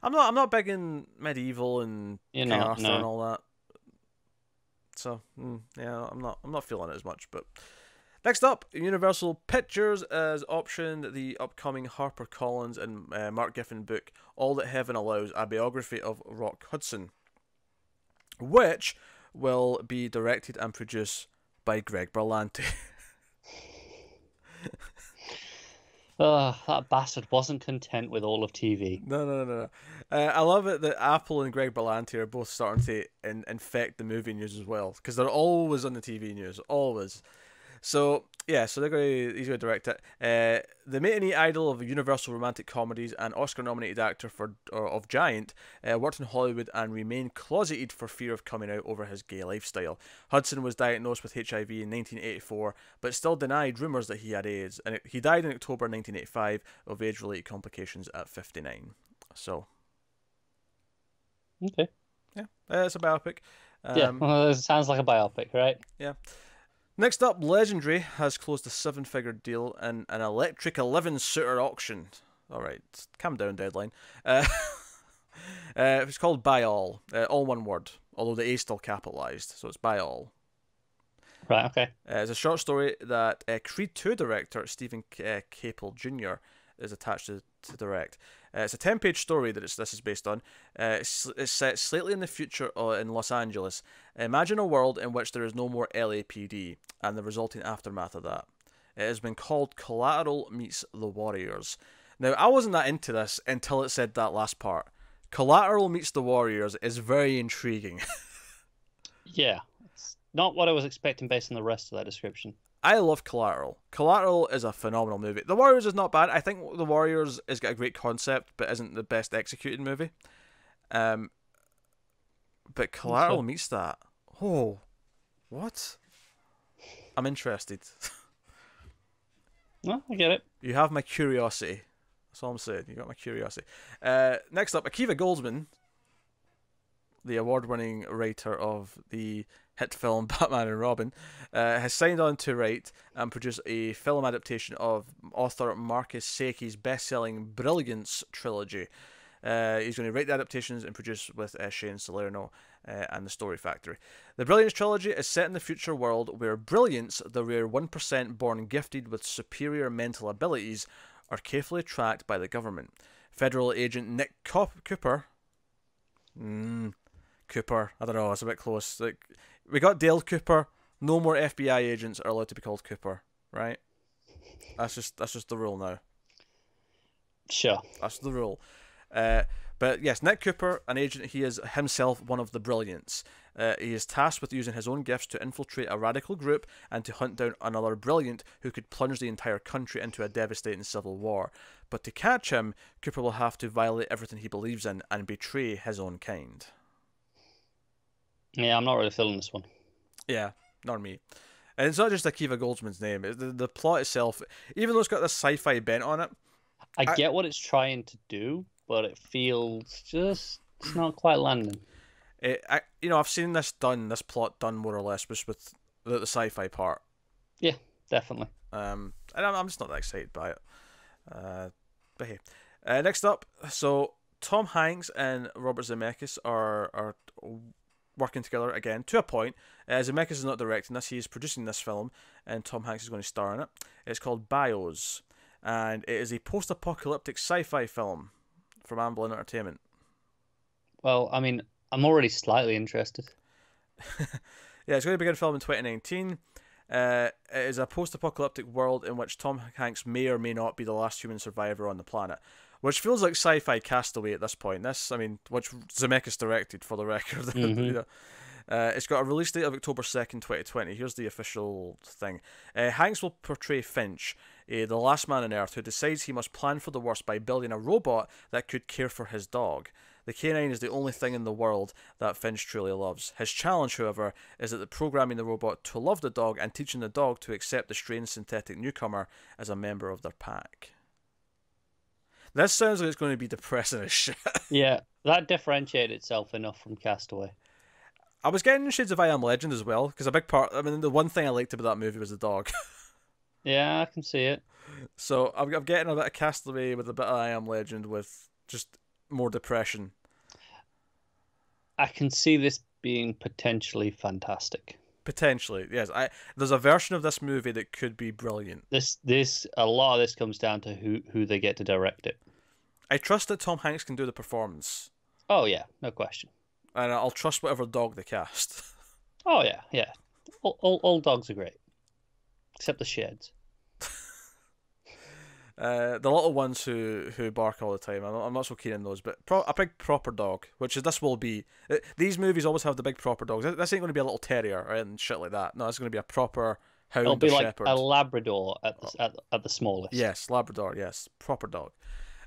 I'm not big in medieval and King Arthur and all that. So yeah, I'm not feeling it as much. But next up, Universal Pictures has optioned the upcoming HarperCollins and Mark Giffen book All That Heaven Allows, a biography of Rock Hudson, which will be directed and produced by Greg Berlanti. That bastard wasn't content with all of TV. No. I love it that Apple and Greg Berlanti are both starting to infect the movie news as well, because they're always on the TV news, always. So yeah, so he's going to direct it. The matinee idol of Universal romantic comedies and Oscar-nominated actor of Giant worked in Hollywood and remained closeted for fear of coming out over his gay lifestyle. Hudson was diagnosed with HIV in 1984, but still denied rumours that he had AIDS, and he died in October 1985 of age-related complications at 59. So, okay. Yeah, it's a biopic. Yeah, well, it sounds like a biopic, right? Yeah. Next up, Legendary has closed a 7-figure deal in an electric 11-suiter auction. All right, calm down, Deadline. It's called By All one word, although the A is still capitalized, so it's By All. Right, okay. It's a short story that Creed 2 director Stephen Capel Jr. is attached to direct. It's a 10-page story that this is based on. It's set slightly in the future in Los Angeles. Imagine a world in which there is no more LAPD and the resulting aftermath of that. It has been called Collateral meets The Warriors. Now, I wasn't that into this until it said that last part. Collateral meets The Warriors is very intriguing. Yeah, it's not what I was expecting based on the rest of that description. I love Collateral. Collateral is a phenomenal movie. The Warriors is not bad. I think The Warriors has got a great concept, but isn't the best executed movie. But Collateral meets that. Oh, what? I'm interested. Well, I get it. You have my curiosity. That's all I'm saying. You got my curiosity. Next up, Akiva Goldsman, the award-winning writer of the hit film Batman and Robin, has signed on to write and produce a film adaptation of author Marcus Saki's best-selling Brilliance trilogy. He's going to write the adaptations and produce with Shane Salerno and the Story Factory. The Brilliance trilogy is set in the future world where Brilliance, the rare 1% born gifted with superior mental abilities, are carefully tracked by the government. Federal agent Nick Cooper. Cooper. I don't know. It's a bit close. Like, we got Dale Cooper. No more FBI agents are allowed to be called Cooper, right? That's just the rule now. Sure. That's the rule. But yes, Nick Cooper, an agent, he is himself one of the Brilliants. He is tasked with using his own gifts to infiltrate a radical group and to hunt down another Brilliant who could plunge the entire country into a devastating civil war. But to catch him, Cooper will have to violate everything he believes in and betray his own kind. Yeah, I'm not really feeling this one. Yeah, nor me. And it's not just Akiva Goldsman's name. The plot itself, even though it's got this sci-fi bent on it. I get what it's trying to do, but it feels just it's not quite landing. I've seen this plot done more or less, just with the sci-fi part. Yeah, definitely. And I'm just not that excited by it. But hey, next up, so Tom Hanks and Robert Zemeckis are working together again to a point. Zemeckis is not directing this; he is producing this film, and Tom Hanks is going to star in it. It's called Bios, and it is a post-apocalyptic sci-fi film from Amblin Entertainment. Well, I mean, I'm already slightly interested. Yeah, it's going to begin film in 2019. It is a post-apocalyptic world in which Tom Hanks may or may not be the last human survivor on the planet, which feels like sci-fi Castaway at this point. Which Zemeckis directed, for the record. Mm-hmm. It's got a release date of October 2nd, 2020. Here's the official thing. Hanks will portray Finch, the last man on Earth who decides he must plan for the worst by building a robot that could care for his dog. The canine is the only thing in the world that Finch truly loves. His challenge, however, is that programming the robot to love the dog and teaching the dog to accept the strange synthetic newcomer as a member of their pack. This sounds like it's going to be depressing as shit. Yeah, that differentiated itself enough from Castaway. I was getting shades of I Am Legend as well, because the one thing I liked about that movie was the dog. Yeah, I can see it. So I'm getting a bit of Castaway with a bit of I Am Legend with just more depression. I can see this being potentially fantastic. Potentially, yes. There's a version of this movie that could be brilliant. A lot of this comes down to who they get to direct it. I trust that Tom Hanks can do the performance. Oh yeah, no question. And I'll trust whatever dog they cast. Oh yeah, yeah. All dogs are great, except the sheds. The little ones who bark all the time. I'm not so keen on those, but a big proper dog, which this will be. These movies always have the big proper dogs. This ain't going to be a little terrier and shit like that. No, it's going to be a proper hound It'll be or like shepherd. a Labrador at the smallest. Yes, Labrador. Yes, proper dog.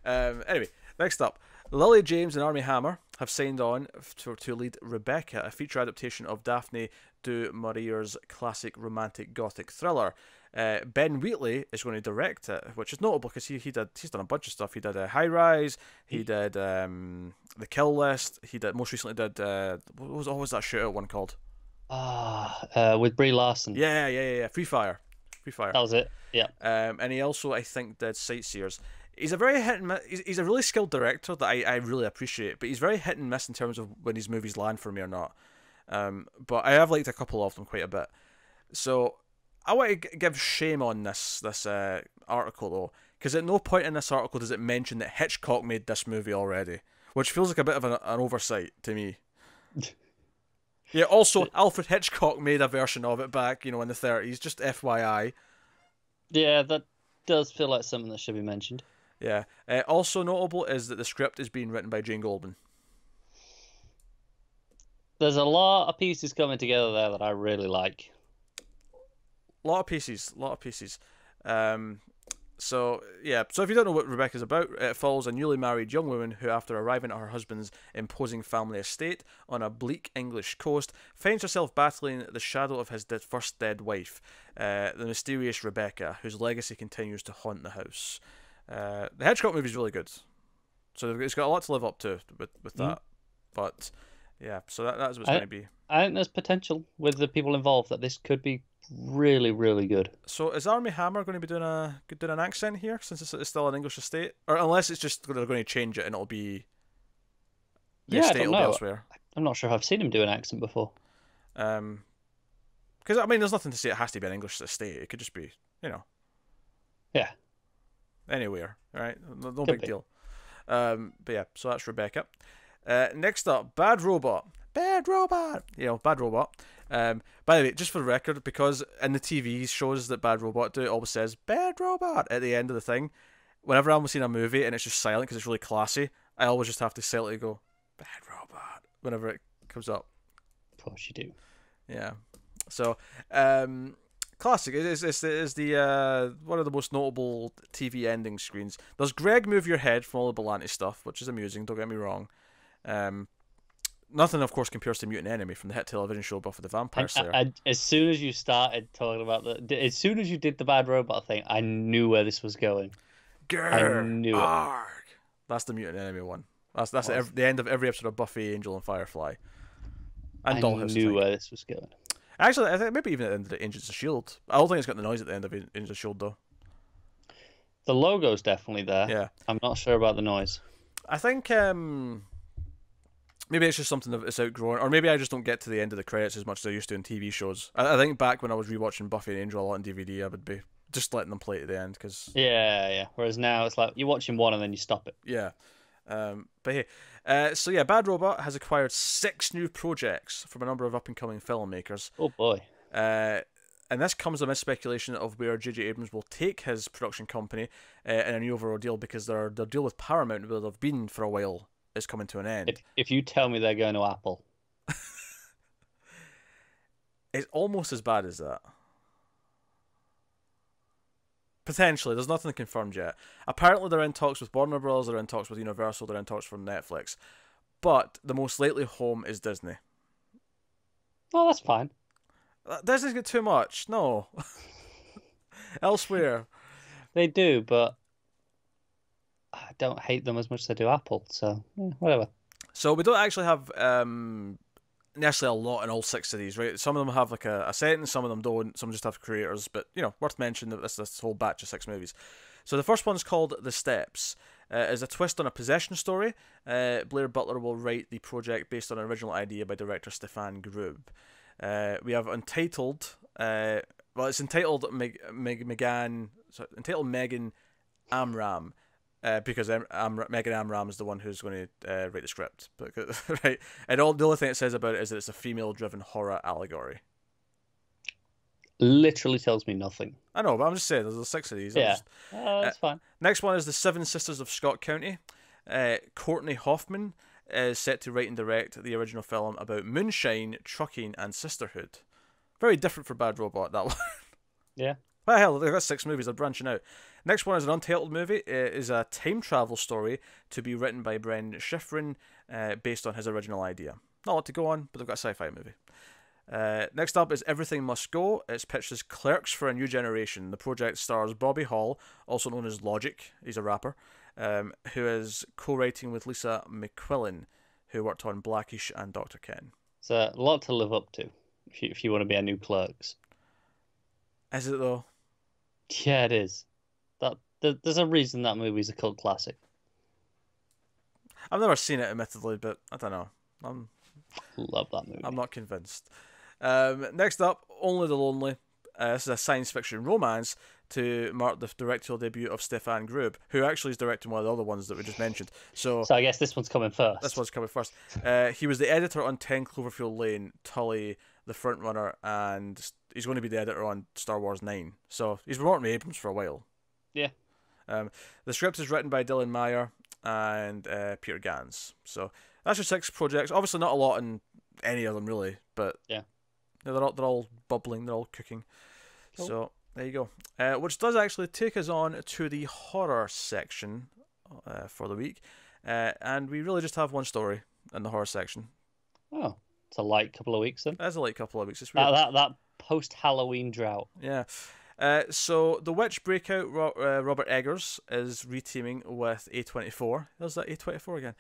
Anyway, next up, Lily James and Armie Hammer have signed on to lead Rebecca, a feature adaptation of Daphne du Maurier's classic romantic gothic thriller. Ben Wheatley is going to direct it, which is notable because he's done a bunch of stuff. He did High Rise, he did The Kill List, he did most recently did what was that shootout one called? With Brie Larson. Yeah. Free Fire. That was it. Yeah. And he also, I think, did Sightseers. He's a very hit and miss. He's a really skilled director that I really appreciate, but he's very hit and miss in terms of when his movies land for me or not. But I have liked a couple of them quite a bit. So I want to give shame on this article though, because at no point in this article does it mention that Hitchcock made this movie already, which feels like a bit of an oversight to me. Yeah. Also, Alfred Hitchcock made a version of it back, in the 30s. Just FYI. Yeah, that does feel like something that should be mentioned. Yeah. Also notable is that the script is being written by Jane Goldman. There's a lot of pieces coming together there that I really like. Lot of pieces. So if you don't know what Rebecca's about, it follows a newly married young woman who, after arriving at her husband's imposing family estate on a bleak English coast, finds herself battling the shadow of his first dead wife, the mysterious Rebecca, whose legacy continues to haunt the house. The Hitchcock movie is really good, so it's got a lot to live up to with that. But yeah, so that's what's going to be. I think there's potential with the people involved that this could be really, really good. So is Armie Hammer going to be doing an accent here, since it's still an English estate, or unless it's just they're going to change it and it'll be the estate will be elsewhere? I'm not sure if I've seen him do an accent before. Because there's nothing to say it has to be an English estate. It could just be Yeah. Anywhere, right? No big deal. But yeah, so that's Rebecca. Next up, Bad Robot. Bad Robot. Bad Robot. By the way, just for the record, because in the TV shows that Bad Robot do, it always says Bad Robot at the end of the thing. Whenever I'm seeing a movie and it's just silent because it's really classy, I always just have to silently go Bad Robot whenever it comes up. Of course you do. Yeah. So, classic. It's the one of the most notable TV ending screens. There's Greg Move Your Head from all the Belanti stuff, which is amusing, don't get me wrong. Nothing, of course, compares to Mutant Enemy from the hit television show Buffy the Vampire Slayer. As soon as you started talking about as soon as you did the Bad Robot thing, I knew where this was going. I knew it. That's the Mutant Enemy one. That's the end of every episode of Buffy, Angel, and Firefly. And Dollhouse. I knew where this was going. Actually, I think maybe even at the end of Agents of S.H.I.E.L.D. I don't think it's got the noise at the end of Agents of S.H.I.E.L.D. though. The logo's definitely there. Yeah. I'm not sure about the noise. I think maybe it's just something that's outgrown, or maybe I just don't get to the end of the credits as much as I used to in TV shows. I think back when I was rewatching Buffy and Angel a lot on DVD, I would be just letting them play at the end because. Yeah. Whereas now it's like you're watching one and then you stop it. Yeah. But hey, Bad Robot has acquired 6 new projects from a number of up-and-coming filmmakers. Oh boy. And this comes amidst speculation of where J.J. Abrams will take his production company in a new overall deal, because their deal with Paramount, where they've been for a while, is coming to an end. If you tell me they're going to Apple. It's almost as bad as that. Potentially. There's nothing confirmed yet. Apparently they're in talks with Warner Bros., they're in talks with Universal, they're in talks from Netflix. But the most likely home is Disney. Oh, that's fine. Disney's got too much. No. Elsewhere. They do, but I don't hate them as much as I do Apple, so whatever. So we don't actually have necessarily a lot in all 6 of these, right? Some of them have like a sentence, some of them don't, some just have creators, but worth mentioning that this whole batch of 6 movies. So the first one's called The Steps. Is a twist on a possession story. Blair Butler will write the project based on an original idea by director Stefan Grub. We have Untitled. It's entitled entitled Megan Amram. Because Megan Amram is the one who's going to write the script, right? And the only thing it says about it is that it's a female-driven horror allegory. Literally tells me nothing. I know, but I'm just saying there's 6 of these. Yeah, that's fine. Next one is The Seven Sisters of Scott County. Courtney Hoffman is set to write and direct the original film about moonshine, trucking, and sisterhood. Very different for Bad Robot, that one. Yeah. Well, hell, they've got 6 movies, they're branching out. Next one is an Untitled movie. It is a time travel story to be written by Bren Schifrin, based on his original idea. Not a lot to go on, but they've got a sci-fi movie. Next up is Everything Must Go. It's pitched as Clerks for a New Generation. The project stars Bobby Hall, also known as Logic, he's a rapper, who is co-writing with Lisa McQuillan, who worked on Blackish and Dr. Ken. It's a lot to live up to if you want to be a new Clerks. Is it though? Yeah, it is. There's a reason that movie's a cult classic. I've never seen it, admittedly, but I don't know. Love that movie. I'm not convinced. Next up, Only the Lonely. This is a science fiction romance to mark the directorial debut of Stefan Grube, who actually is directing one of the other ones that we just mentioned. So I guess this one's coming first. This one's coming first. He was the editor on 10 Cloverfield Lane, Tully, The Frontrunner, and he's going to be the editor on Star Wars 9. So he's been working with Abrams for a while. Yeah. The script is written by Dylan Meyer and Peter Gans. So that's your 6 projects. Obviously not a lot in any of them really, but yeah, they're all bubbling, they're all cooking. Cool. So there you go. Which does actually take us on to the horror section for the week. And we really just have one story in the horror section. Oh, it's a light couple of weeks then. That's a light couple of weeks. It's weird. That post-Halloween drought. Yeah. So The Witch Breakout, Robert Eggers is reteaming with A24. There's that A24 again.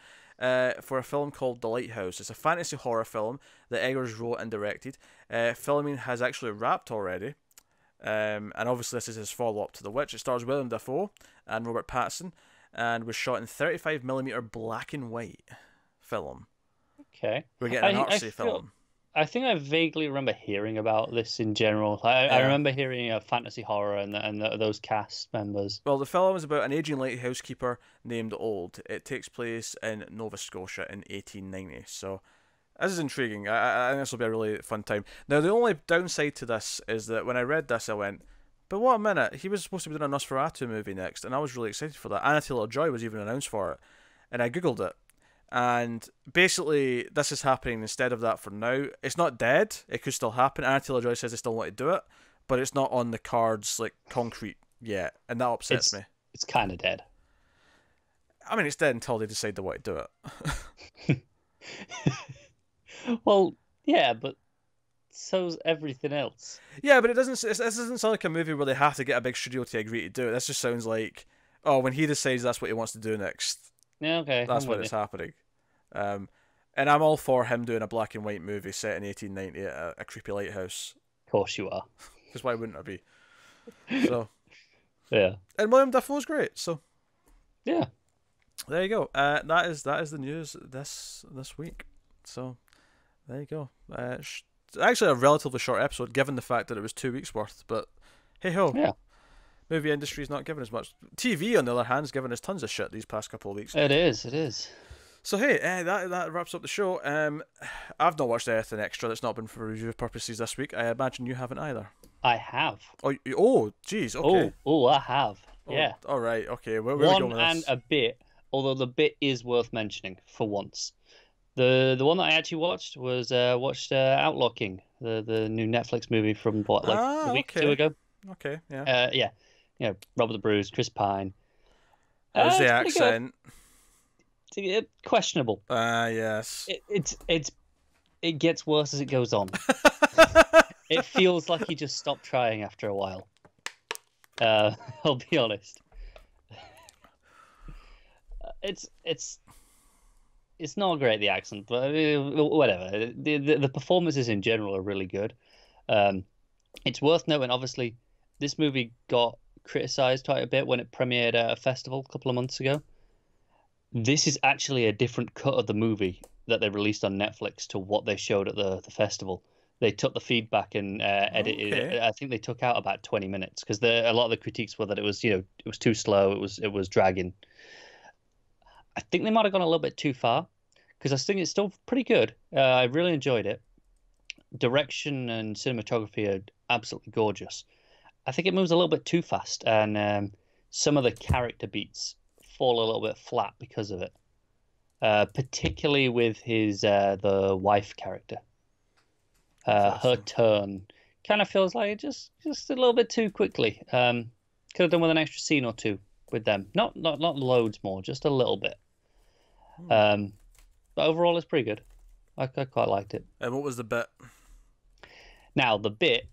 For a film called The Lighthouse. It's a fantasy horror film that Eggers wrote and directed. Filming has actually wrapped already. And obviously this is his follow-up to The Witch. It stars Willem Dafoe and Robert Pattinson and was shot in 35mm black and white film. Okay. We're getting an artsy film. I think I vaguely remember hearing about this in general. I remember hearing a fantasy horror and those cast members. Well, the film is about an aging lighthouse keeper named Old. It takes place in Nova Scotia in 1890. So this is intriguing. I think this will be a really fun time. Now, the only downside to this is that when I read this, I went, but what a minute. He was supposed to be doing a Nosferatu movie next, and I was really excited for that. Anna Taylor-Joy was even announced for it. And I Googled it. And basically, this is happening instead of that for now. It's not dead. It could still happen. Anna Taylor-Joy says they still want to do it, but it's not on the cards, like, concrete yet. And that upsets me. It's kind of dead. I mean, it's dead until they decide they want to do it. Well, yeah, but so's everything else. Yeah, but this doesn't sound like a movie where they have to get a big studio to agree to do it. This just sounds like, oh, when he decides that's what he wants to do next. Yeah, okay. That's when it's happening. And I'm all for him doing a black and white movie set in 1890 at a creepy lighthouse. Of course you are. Because why wouldn't I be? So yeah. And William Dafoe's great. So yeah, there you go. That is the news this week. So there you go. Actually, a relatively short episode, given the fact that it was 2 weeks worth. But hey ho. Yeah. Movie industry's not giving us much. TV, on the other hand, is giving us tons of shit these past couple of weeks. It is. So hey, that wraps up the show. I've not watched anything extra that's not been for review purposes this week. I imagine you haven't either. I have. Oh, geez, okay. Oh, I have. Yeah. All right, okay. Where are we going with and this? a bit, although the bit is worth mentioning for once. The one that I actually watched was Outlaw King, the new Netflix movie from a week or two ago. Okay, yeah. Yeah. You know, Robert the Bruce, Chris Pine. How's the accent? Questionable. Yes. It gets worse as it goes on. It feels like he just stopped trying after a while. I'll be honest. It's not great, the accent, but whatever. The performances in general are really good. It's worth noting, obviously, this movie got criticized quite a bit when it premiered at a festival a couple of months ago. This is actually a different cut of the movie that they released on Netflix to what they showed at the festival. They took the feedback and edited it. I think they took out about 20 minutes because a lot of the critiques were that it was too slow. It was dragging. I think they might have gone a little bit too far because I think it's still pretty good. I really enjoyed it. Direction and cinematography are absolutely gorgeous. I think it moves a little bit too fast, and some of the character beats fall a little bit flat because of it. Particularly with the wife character. Her turn kind of feels like it just a little bit too quickly. Could have done with an extra scene or two with them. Not loads more, just a little bit. But overall, it's pretty good. I quite liked it. And what was the bit? Now, the bit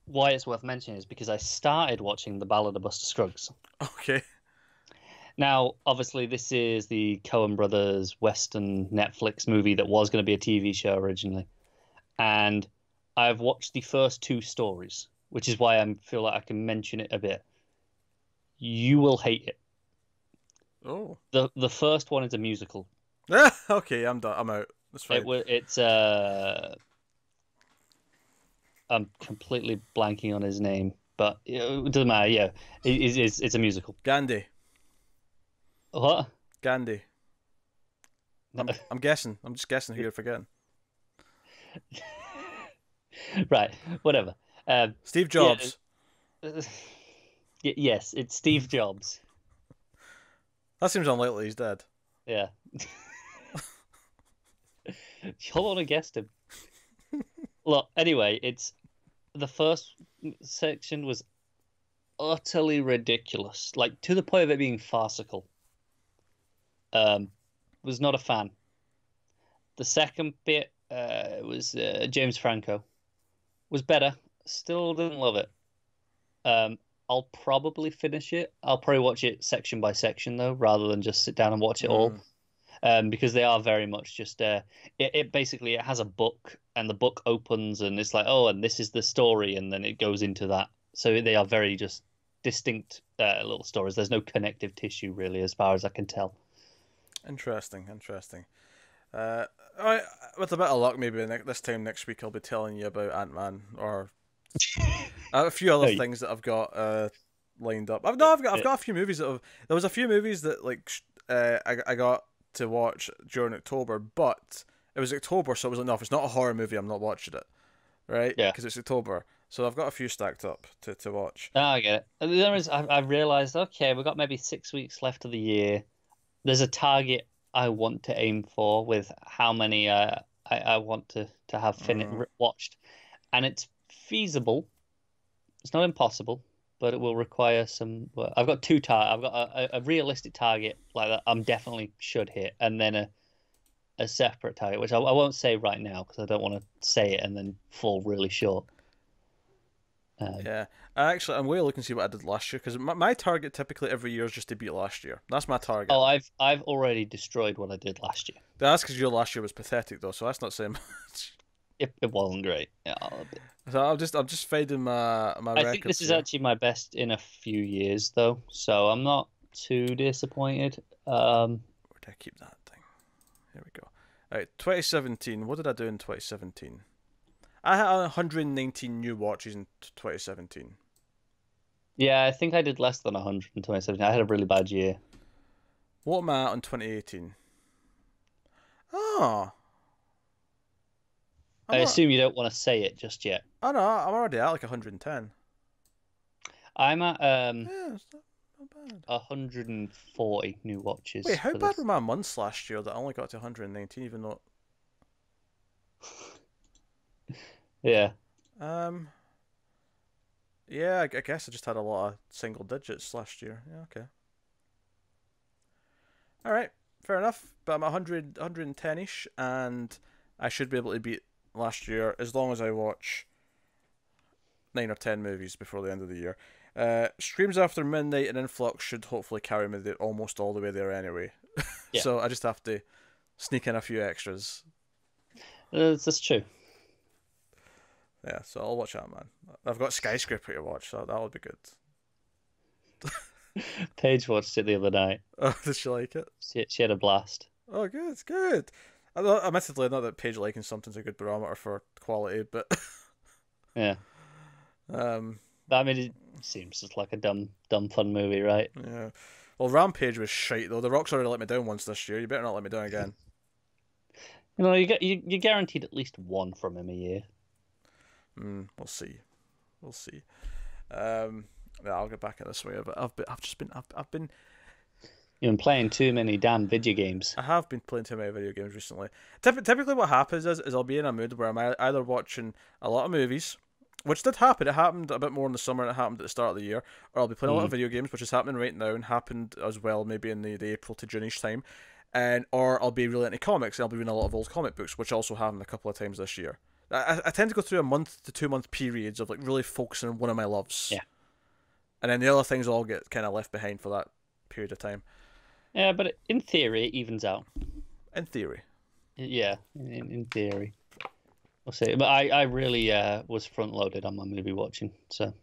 why it's worth mentioning is because I started watching The Ballad of Buster Scruggs. Okay. Now, obviously, this is the Coen Brothers Western Netflix movie that was going to be a TV show originally. And I've watched the first two stories, which is why I feel like I can mention it a bit. You will hate it. Oh. The first one is a musical. Okay, I'm done. I'm out. That's fine. It's I'm completely blanking on his name, but it doesn't matter. Yeah, it's a musical. Gandhi. What? Gandhi. No. I'm guessing. I'm just guessing who you're forgetting. Right. Whatever. Steve Jobs. Yeah, yes, it's Steve Jobs. That seems unlikely. He's dead. Yeah. Hold on, I guessed him. Look, anyway, it's the first section was utterly ridiculous, like to the point of it being farcical. Was not a fan. The second bit was James Franco. Was better. Still didn't love it. I'll probably finish it. I'll probably watch it section by section though, rather than just sit down and watch it all. Because they are very much just it basically it has a book and the book opens and it's like, oh, and this is the story, and then it goes into that. So they are very just distinct little stories. There's no connective tissue really, as far as I can tell. Interesting. With a bit of luck, maybe this time next week I'll be telling you about Ant-Man or a few other things that I've got lined up. I've got a few movies that there was a few movies that like I got to watch during October, but it was October, so it was enough. It's not a horror movie. I'm not watching it, right? Yeah, because it's October, so I've got a few stacked up to watch. Oh, I get it. There is. I've realised. Okay, we've got maybe 6 weeks left of the year. There's a target I want to aim for with how many I want to have watched, and it's feasible. It's not impossible, but it will require some work. I've got I've got a realistic target like that I'm definitely should hit, and then a separate target, which I won't say right now because I don't want to say it and then fall really short. Yeah, I'm way looking to see what I did last year, because my target typically every year is just to beat last year. That's my target. Oh, I've already destroyed what I did last year. That's because your last year was pathetic though, so that's not saying much. It wasn't great. Yeah, so I'm just finding my I think this is actually my best in a few years though, so I'm not too disappointed. Where did I keep that thing? Here we go. All right, 2017. What did I do in 2017? I had 119 new watches in 2017. Yeah, I think I did less than 100 in 2017. I had a really bad year. What am I at in 2018? Oh. I assume you don't want to say it just yet. Oh no, I'm already at like 110. I'm at yeah, it's not bad. 140 new watches. Wait, how bad were my months last year that I only got to 119, even though... Yeah. Yeah, I guess I just had a lot of single digits last year. Yeah, okay. Alright, fair enough. But I'm 110-ish, and I should be able to beat last year as long as I watch 9 or 10 movies before the end of the year. Streams After Midnight and Influx should hopefully carry me almost all the way there anyway. Yeah. So I just have to sneak in a few extras. That's true. Yeah, so I'll watch that, man. I've got Skyscraper to watch, so that'll be good. Paige watched it the other night. Oh, did she like it? She had a blast. Oh, good, it's good. Admittedly, not that Paige liking something's a good barometer for quality, but... Yeah. I mean, it seems just like a dumb fun movie, right? Yeah. Well, Rampage was shite, though. The Rock's already let me down once this year. You better not let me down again. You know, you're guaranteed at least one from him a year. We'll see. Yeah, I'll get back at this way. But I've been. You've been playing too many damn video games. I have been playing too many video games recently. Typically, what happens is I'll be in a mood where I'm either watching a lot of movies, which did happen. It happened a bit more in the summer, and it happened at the start of the year. Or I'll be playing a lot of video games, which is happening right now, and happened as well maybe in the April to June-ish time. Or I'll be really into comics, and I'll be reading a lot of old comic books, which also happened a couple of times this year. I tend to go through a month to 2 month periods of like really focusing on one of my loves. Yeah. And then the other things all get kind of left behind for that period of time. Yeah, but in theory, it evens out. In theory. Yeah, in theory. We'll see. But I really was front loaded on my movie watching. So.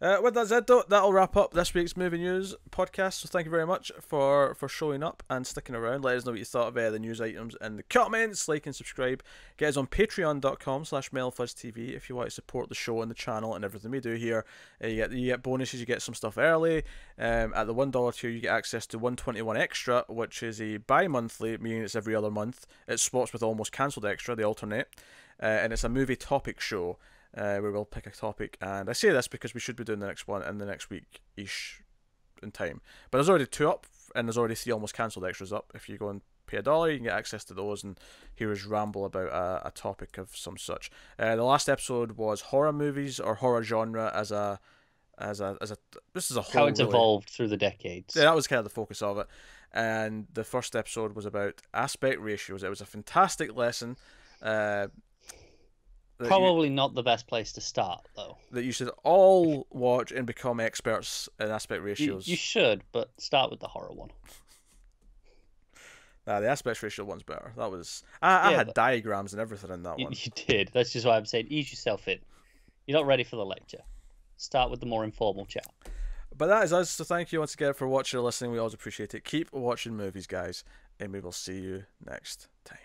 With that said, though, that'll wrap up this week's Movie News podcast. So thank you very much for showing up and sticking around. Let us know what you thought of the news items in the comments. Like and subscribe. Get us on patreon.com/MailFuzzTV if you want to support the show and the channel and everything we do here. You get bonuses, you get some stuff early. At the $1 tier, you get access to 1.21 Extra, which is a bi-monthly, meaning it's every other month. It swaps with Almost Cancelled Extra, they alternate. And it's a movie topic show. Where we'll pick a topic, and I say this because we should be doing the next one in the next week-ish in time. But there's already 2 up, and there's already 3 Almost Cancelled Extras up. If you go and pay $1, you can get access to those and hear us ramble about a topic of some such. The last episode was horror movies or horror genre as a this is a whole how it's really, evolved through the decades. Yeah, that was kind of the focus of it. And the first episode was about aspect ratios. It was a fantastic lesson. Probably not the best place to start, though. That you should all watch and become experts in aspect ratios. You should, but start with the horror one. Nah, the aspect ratio one's better. That was I had diagrams and everything in that one. You did. That's just why I'm saying ease yourself in. You're not ready for the lecture. Start with the more informal chat. But that is us. So thank you once again for watching or listening. We always appreciate it. Keep watching movies, guys, and we will see you next time.